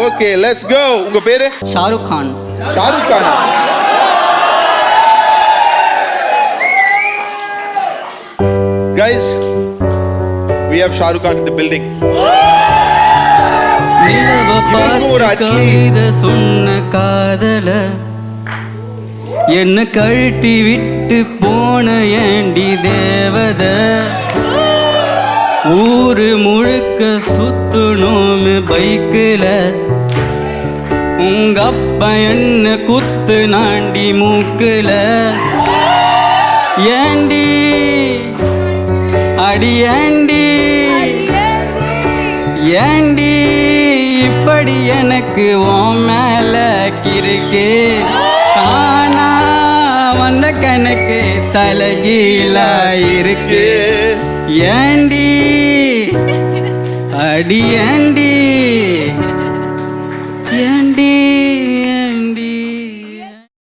Okay let's go. உங்க பேரு? ஷாருக் கான். ஷாருக் கானா? Guys, we have Shah Rukh Khan in the building. இவருக்கு ஒரு அட்லி. சொன்ன காதல என்ன கழட்டி விட்டு போன ஏண்டி தேவத, ஊரு முழுக்க சுத்தணுமே பைக்குல, உங்க அப்பா என்ன குத்து நாண்டி மூக்குல, ஏண்டி அடி ஏண்டி ஏண்டி இப்படி எனக்கு உன் மேல கிறுக்கு, காணா வந்த கணக்கு தலைகீழா இருக்கு, ஏண்டி அடி ஏண்டி ஏண்டி